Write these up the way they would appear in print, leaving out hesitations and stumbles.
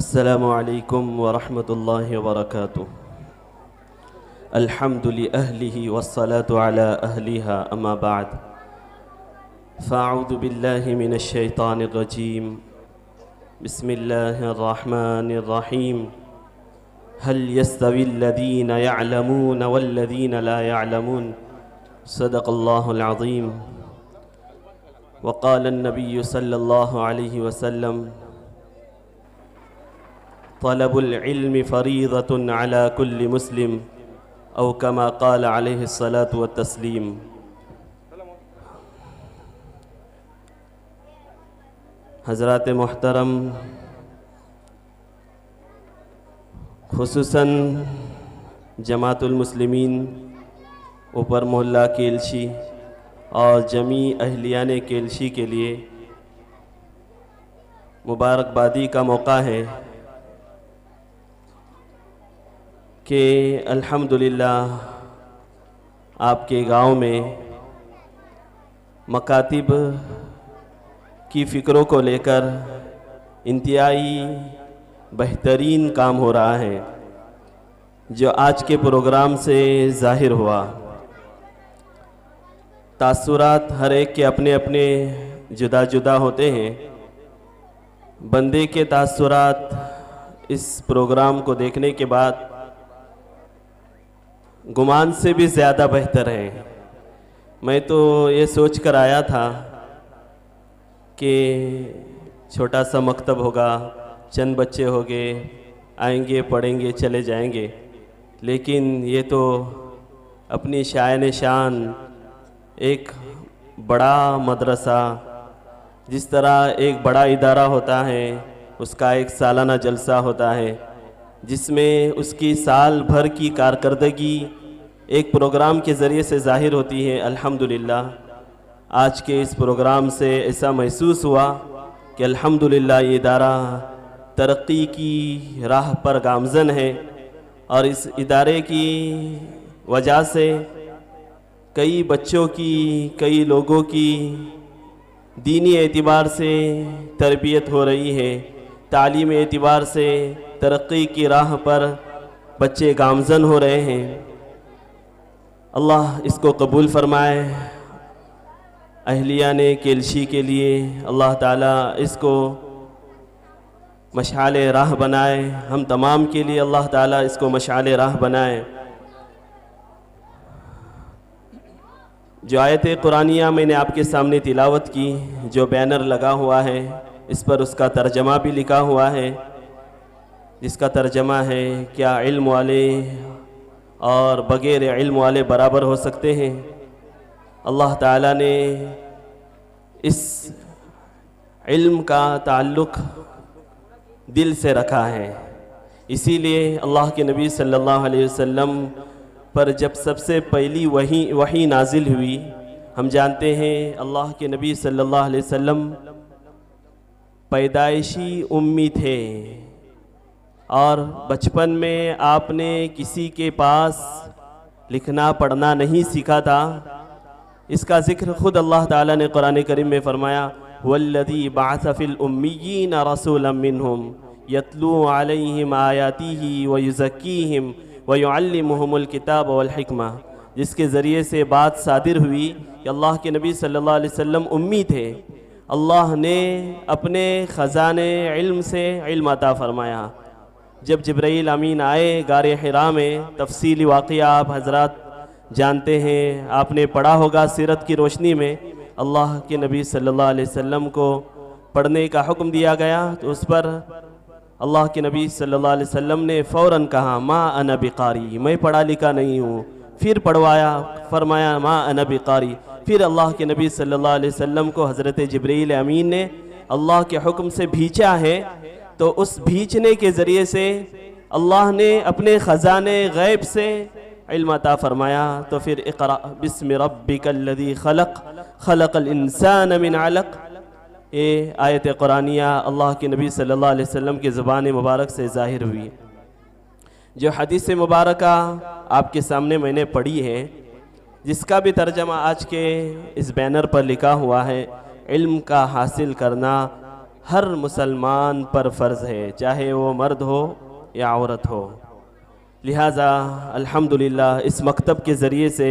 السلام علیکم ورحمۃ اللہ وبرکاتہ۔ الحمد لأہلہ والصلاة علی اہلہا، اما بعد فاعوذ باللہ من الشیطان الرجیم، بسم اللہ الرحمن الرحیم۔ هل يستوي الذین يعلمون والذین لا يعلمون، صدق اللہ العظیم۔ وقال النبی صلی اللہ علیہ وسلم، طلب العلم فریضۃ علی کل مسلم، او کما قال علیہ الصلاۃ والتسلیم۔ حضرات محترم، خصوصاً جماعت المسلمین اوپر محلہ کیلشی اور جمیع اہلیان کیلشی کے لیے مبارکبادی کا موقع ہے کہ الحمدللہ آپ کے گاؤں میں مکاتب کی فکروں کو لے کر انتہائی بہترین کام ہو رہا ہے، جو آج کے پروگرام سے ظاہر ہوا۔ تاثرات ہر ایک کے اپنے اپنے جدا جدا ہوتے ہیں۔ بندے کے تاثرات اس پروگرام کو دیکھنے کے بعد گمان سے بھی زیادہ بہتر ہیں۔ میں تو یہ سوچ کر آیا تھا کہ چھوٹا سا مکتب ہوگا، چند بچے ہوگے، آئیں گے پڑھیں گے چلے جائیں گے، لیکن یہ تو اپنی شائن شان ایک بڑا مدرسہ، جس طرح ایک بڑا ادارہ ہوتا ہے اس کا ایک سالانہ جلسہ ہوتا ہے، جس میں اس کی سال بھر کی کارکردگی ایک پروگرام کے ذریعے سے ظاہر ہوتی ہے۔ الحمدللہ آج کے اس پروگرام سے ایسا محسوس ہوا کہ الحمدللہ یہ ادارہ ترقی کی راہ پر گامزن ہے، اور اس ادارے کی وجہ سے کئی بچوں کی، کئی لوگوں کی دینی اعتبار سے تربیت ہو رہی ہے، تعلیمی اعتبار سے ترقی کی راہ پر بچے گامزن ہو رہے ہیں۔ اللہ اس کو قبول فرمائے، اہلیان کیلشی کے لیے اللہ تعالیٰ اس کو مشعل راہ بنائے، ہم تمام کے لیے اللہ تعالیٰ اس کو مشعل راہ بنائے۔ جو آیت قرآنیہ میں نے آپ کے سامنے تلاوت کی، جو بینر لگا ہوا ہے اس پر اس کا ترجمہ بھی لکھا ہوا ہے، جس کا ترجمہ ہے کیا علم والے اور بغیر علم والے برابر ہو سکتے ہیں؟ اللہ تعالیٰ نے اس علم کا تعلق دل سے رکھا ہے، اسی لیے اللہ کے نبی صلی اللہ علیہ وسلم پر جب سب سے پہلی وحی نازل ہوئی، ہم جانتے ہیں اللہ کے نبی صلی اللہ علیہ وسلم پیدائشی امی تھے، اور بچپن میں آپ نے کسی کے پاس لکھنا پڑھنا نہیں سیکھا تھا، اس کا ذکر خود اللہ تعالیٰ نے قرآن کریم میں فرمایا والذی بعث فی الامیین رسولا منہم یتلو علیہم آیاتہ ویزکیہم ویعلمہم الکتاب والحکمہ، جس کے ذریعے سے بات صادر ہوئی کہ اللہ کے نبی صلی اللہ علیہ وسلم امی تھے، اللہ نے اپنے خزانے علم سے علم عطا فرمایا۔ جب جبرائیل امین آئے غار حرا میں، تفصیلی واقعہ آپ حضرات جانتے ہیں، آپ نے پڑھا ہوگا سیرت کی روشنی میں، اللہ کے نبی صلی اللہ علیہ وسلم کو پڑھنے کا حکم دیا گیا تو اس پر اللہ کے نبی صلی اللہ علیہ وسلم نے فوراً کہا ما انا بقاری، میں پڑھا لکھا نہیں ہوں۔ پھر پڑھوایا، فرمایا ما انا بقاری۔ پھر اللہ کے نبی صلی اللہ علیہ وسلم کو حضرت جبرائیل امین نے اللہ کے حکم سے بھیجا ہے، تو اس بھیجنے کے ذریعے سے اللہ نے اپنے خزانے غیب سے علم عطا فرمایا۔ تو پھر اقرأ بسم ربک الذی خلق خلق الانسان من علق، یہ آیت قرآنیہ اللہ کے نبی صلی اللہ علیہ وسلم کی زبان مبارک سے ظاہر ہوئی۔ جو حدیث مبارکہ آپ کے سامنے میں نے پڑھی ہے، جس کا بھی ترجمہ آج کے اس بینر پر لکھا ہوا ہے، علم کا حاصل کرنا ہر مسلمان پر فرض ہے، چاہے وہ مرد ہو یا عورت ہو۔ لہٰذا الحمدللہ اس مکتب کے ذریعے سے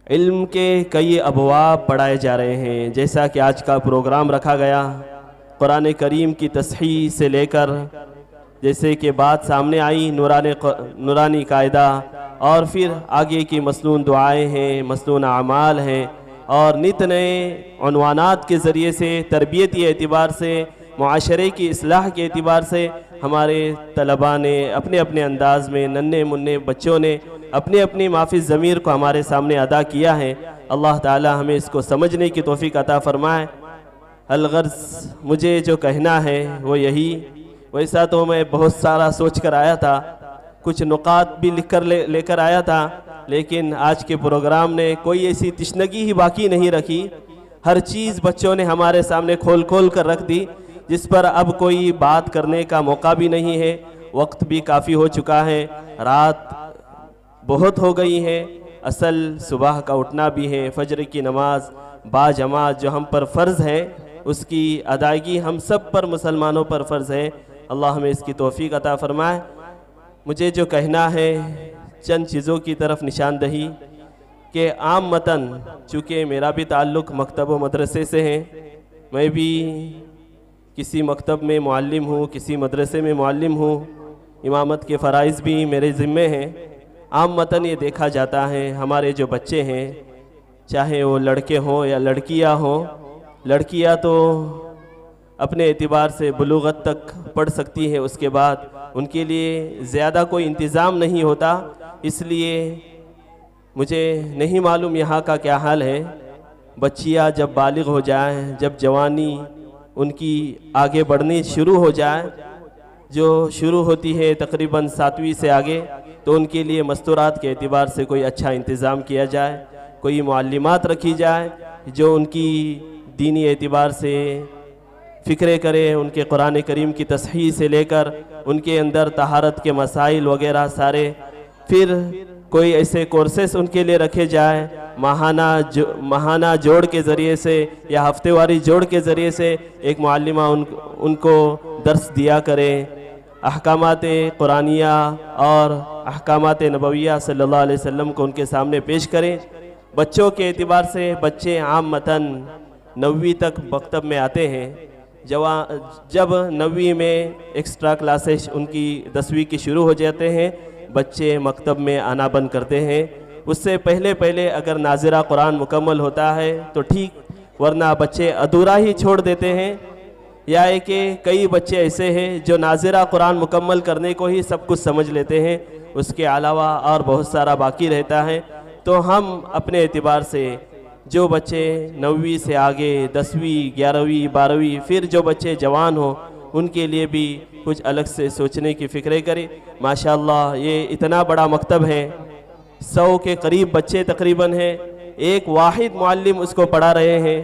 علم کے کئی ابواب پڑھائے جا رہے ہیں، جیسا کہ آج کا پروگرام رکھا گیا، قرآن کریم کی تصحیح سے لے کر جیسے کہ بات سامنے آئی نورانی قاعدہ، اور پھر آگے کی مسنون دعائیں ہیں، مسنون اعمال ہیں، اور نت نئے عنوانات کے ذریعے سے تربیتی اعتبار سے، معاشرے کی اصلاح کے اعتبار سے ہمارے طلباء نے اپنے اپنے انداز میں، ننھے منھے بچوں نے اپنی اپنی مافی ضمیر کو ہمارے سامنے ادا کیا ہے۔ اللہ تعالی ہمیں اس کو سمجھنے کی توفیق عطا فرمائے۔ الغرض مجھے جو کہنا ہے وہ یہی، ویسا تو میں بہت سارا سوچ کر آیا تھا، کچھ نقاط بھی لکھ کر لے کر آیا تھا، لیکن آج کے پروگرام نے کوئی ایسی تشنگی ہی باقی نہیں رکھی۔ ہر چیز بچوں نے ہمارے سامنے کھول کھول کر رکھ دی، جس پر اب کوئی بات کرنے کا موقع بھی نہیں ہے۔ وقت بھی کافی ہو چکا ہے، رات بہت ہو گئی ہے، اصل صبح کا اٹھنا بھی ہے، فجر کی نماز با جماعت جو ہم پر فرض ہے، اس کی ادائیگی ہم سب پر مسلمانوں پر فرض ہے۔ اللہ ہمیں اس کی توفیق عطا فرمائے۔ مجھے جو کہنا ہے، چند چیزوں کی طرف نشاندہی کہ عام متن، چونکہ میرا بھی تعلق مکتب و مدرسے سے ہے، میں بھی کسی مکتب میں معلم ہوں، کسی مدرسے میں معلم ہوں، امامت کے فرائض بھی میرے ذمے ہیں۔ عام متن یہ دیکھا جاتا ہے ہمارے جو بچے ہیں، چاہے وہ لڑکے ہوں یا لڑکیاں ہوں، لڑکیاں تو اپنے اعتبار سے بلوغت تک پڑھ سکتی ہے، اس کے بعد ان کے لیے زیادہ کوئی انتظام نہیں ہوتا، اس لیے مجھے نہیں معلوم یہاں کا کیا حال ہے۔ بچیاں جب بالغ ہو جائیں، جب جوانی ان کی آگے بڑھنی شروع ہو جائے، جو شروع ہوتی ہے تقریباً 7ویں سے آگے، تو ان کے لیے مستورات کے اعتبار سے کوئی اچھا انتظام کیا جائے، کوئی معلمات رکھی جائے جو ان کی دینی اعتبار سے فکرے کرے، ان کے قرآن کریم کی تصحیح سے لے کر ان کے اندر طہارت کے مسائل وغیرہ سارے، پھر کوئی ایسے کورسز ان کے لیے رکھے جائے، ماہانہ جوڑ کے ذریعے سے یا ہفتے واری جوڑ کے ذریعے سے ایک معلمہ ان کو درس دیا کرے، احکامات قرآنیہ اور احکامات نبویہ صلی اللہ علیہ وسلم کو ان کے سامنے پیش کریں۔ بچوں کے اعتبار سے بچے عام متن 9ویں تک مکتب میں آتے ہیں، جب 9ویں میں ایکسٹرا کلاسز ان کی 10ویں کی شروع ہو جاتے ہیں، بچے مکتب میں آنا بند کرتے ہیں۔ اس سے پہلے اگر ناظرہ قرآن مکمل ہوتا ہے تو ٹھیک، ورنہ بچے ادھورا ہی چھوڑ دیتے ہیں، یا کہ کئی بچے ایسے ہیں جو ناظرہ قرآن مکمل کرنے کو ہی سب کچھ سمجھ لیتے ہیں، اس کے علاوہ اور بہت سارا باقی رہتا ہے۔ تو ہم اپنے اعتبار سے جو بچے 9ویں سے آگے 10ویں 11ویں 12ویں، پھر جو بچے جوان ہوں، ان کے لیے بھی کچھ الگ سے سوچنے کی فکریں کریں۔ ماشاءاللہ یہ اتنا بڑا مکتب ہے، 100 کے قریب بچے تقریباً ہیں، ایک واحد معلم اس کو پڑھا رہے ہیں،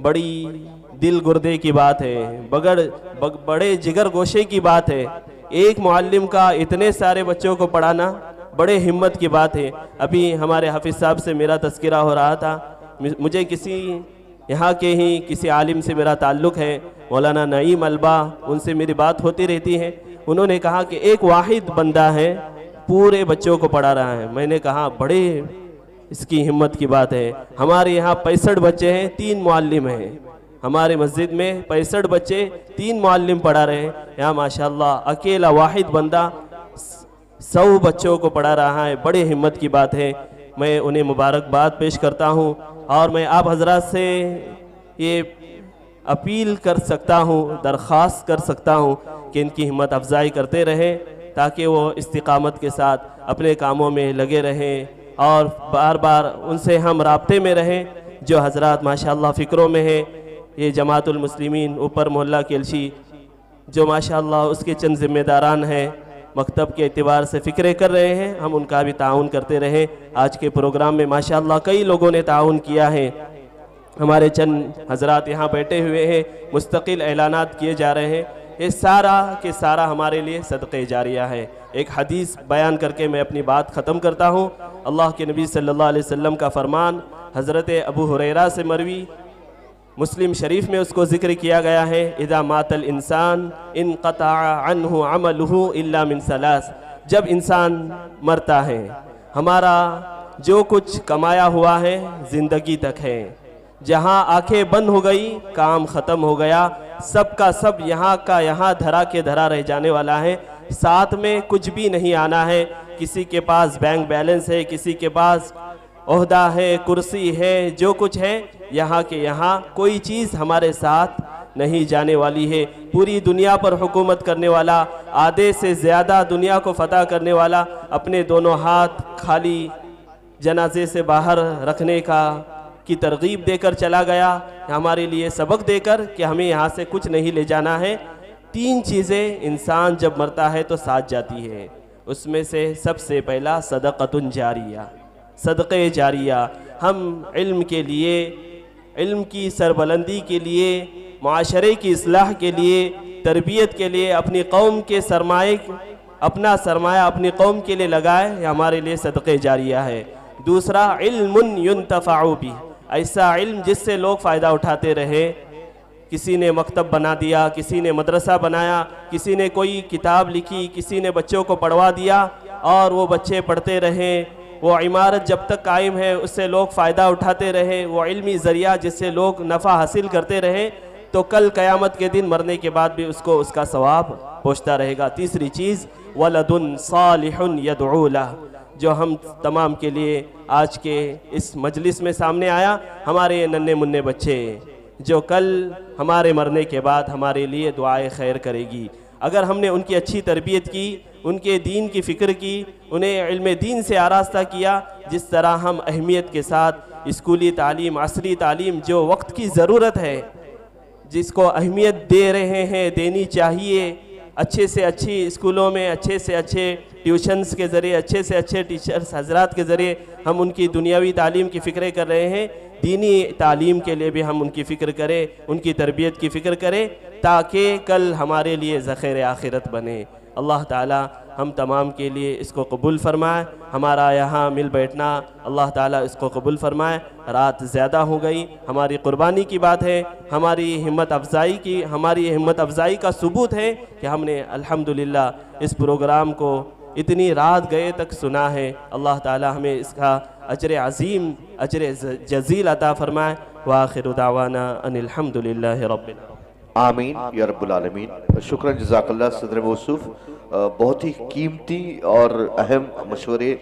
بڑی دل گردے کی بات ہے، بڑے جگر گوشے کی بات ہے۔ ایک معلم کا اتنے سارے بچوں کو پڑھانا بڑے ہمت کی بات ہے. ابھی ہمارے حافظ صاحب سے میرا تذکرہ ہو رہا تھا. مجھے یہاں کے ہی کسی عالم سے میرا تعلق ہے, مولانا نعیم البا, ان سے میری بات ہوتی رہتی ہے. انہوں نے کہا کہ ایک واحد بندہ ہے پورے بچوں کو پڑھا رہا ہے. میں نے کہا بڑے اس کی ہمت کی بات ہے. ہمارے یہاں 65 بچے ہیں, 3 معلم ہیں. ہمارے مسجد میں 65 بچے, 3 معلم پڑھا رہے ہیں. یہاں ماشاءاللہ اکیلا واحد بندہ 100 بچوں کو پڑھا رہا ہے. بڑے ہمت کی بات ہے. میں انہیں مبارکباد پیش کرتا ہوں, اور میں آپ حضرات سے یہ اپیل کر سکتا ہوں, درخواست کر سکتا ہوں کہ ان کی ہمت افزائی کرتے رہیں تاکہ وہ استقامت کے ساتھ اپنے کاموں میں لگے رہیں, اور بار بار ان سے ہم رابطے میں رہیں. جو حضرات ماشاءاللہ فکروں میں ہیں, یہ جماعت المسلمین اوپر محلہ کیلشی جو ماشاءاللہ اس کے چند ذمہ داران ہیں, مکتب کے اعتبار سے فکریں کر رہے ہیں, ہم ان کا بھی تعاون کرتے رہیں. آج کے پروگرام میں ماشاءاللہ کئی لوگوں نے تعاون کیا ہے. ہمارے چند حضرات یہاں بیٹھے ہوئے ہیں, مستقل اعلانات کیے جا رہے ہیں. یہ سارا کے سارا ہمارے لیے صدقہ جاریہ ہے. ایک حدیث بیان کر کے میں اپنی بات ختم کرتا ہوں. اللہ کے نبی صلی اللہ علیہ وسلم کا فرمان حضرت ابو ہریرہ سے مروی, مسلم شریف میں اس کو ذکر کیا گیا ہے, اذا مات الانسان انقطع عنہ عملہ الا من ثلاث. جب انسان مرتا ہے, ہمارا جو کچھ کمایا ہوا ہے زندگی تک ہے. جہاں آنکھیں بند ہو گئی کام ختم ہو گیا, سب کا سب یہاں کا یہاں دھرا کے دھرا رہ جانے والا ہے. ساتھ میں کچھ بھی نہیں آنا ہے. کسی کے پاس بینک بیلنس ہے, کسی کے پاس عہدہ ہے, کرسی ہے, جو کچھ ہے یہاں کے یہاں کوئی چیز ہمارے ساتھ نہیں جانے والی ہے. پوری دنیا پر حکومت کرنے والا, آدھے سے زیادہ دنیا کو فتح کرنے والا, اپنے دونوں ہاتھ خالی جنازے سے باہر رکھنے کی ترغیب دے کر چلا گیا, ہمارے لیے سبق دے کر کہ ہمیں یہاں سے کچھ نہیں لے جانا ہے. 3 چیزیں انسان جب مرتا ہے تو ساتھ جاتی ہے. اس میں سے سب سے پہلا صدقۃ جاریہ, صدقہ جاریہ. ہم علم کے لیے, علم کی سربلندی کے لیے, معاشرے کی اصلاح کے لیے, تربیت کے لیے اپنی قوم کے اپنا سرمایہ اپنی قوم کے لیے لگائے, یہ ہمارے لیے صدقہ جاریہ ہے. دوسرا علم ينتفع بہ, ایسا علم جس سے لوگ فائدہ اٹھاتے رہے. کسی نے مکتب بنا دیا, کسی نے مدرسہ بنایا, کسی نے کوئی کتاب لکھی, کسی نے بچوں کو پڑھوا دیا اور وہ بچے پڑھتے رہے. وہ عمارت جب تک قائم ہے اس سے لوگ فائدہ اٹھاتے رہے, وہ علمی ذریعہ جس سے لوگ نفع حاصل کرتے رہے, تو کل قیامت کے دن مرنے کے بعد بھی اس کو اس کا ثواب پہنچتا رہے گا. تیسری چیز ولد صالح يدعو له, جو ہم تمام کے لیے آج کے اس مجلس میں سامنے آیا. ہمارے یہ ننھے منھے بچے جو کل ہمارے مرنے کے بعد ہمارے لیے دعائے خیر کرے گی. اگر ہم نے ان کی اچھی تربیت کی, ان کے دین کی فکر کی, انہیں علم دین سے آراستہ کیا, جس طرح ہم اہمیت کے ساتھ اسکولی تعلیم, عصری تعلیم جو وقت کی ضرورت ہے, جس کو اہمیت دے رہے ہیں, دینی چاہیے. اچھے سے اچھی اسکولوں میں اچھے سے اچھے ٹیوشنز کے ذریعے, اچھے سے اچھے ٹیچرز حضرات کے ذریعے ہم ان کی دنیاوی تعلیم کی فکریں کر رہے ہیں. دینی تعلیم کے لیے بھی ہم ان کی فکر کریں, ان کی تربیت کی فکر کریں, تاکہ کل ہمارے لیے ذخیر آخرت بنے. اللہ تعالی ہم تمام کے لیے اس کو قبول فرمائے. ہمارا یہاں مل بیٹھنا اللہ تعالی اس کو قبول فرمائے. رات زیادہ ہو گئی, ہماری قربانی کی بات ہے, ہماری ہمت افزائی کا ثبوت ہے کہ ہم نے الحمدللہ اس پروگرام کو اتنی رات گئے تک سنا ہے. اللہ تعالی ہمیں اس کا اجر عظیم, اجر جزیل عطا فرمائے. وآخر دعوانا ان الحمدللہ رب العالمین. آمین یا رب العالمین. شکراً, جزاک اللہ صدر موصوف. بہت ہی قیمتی اور اہم مشورے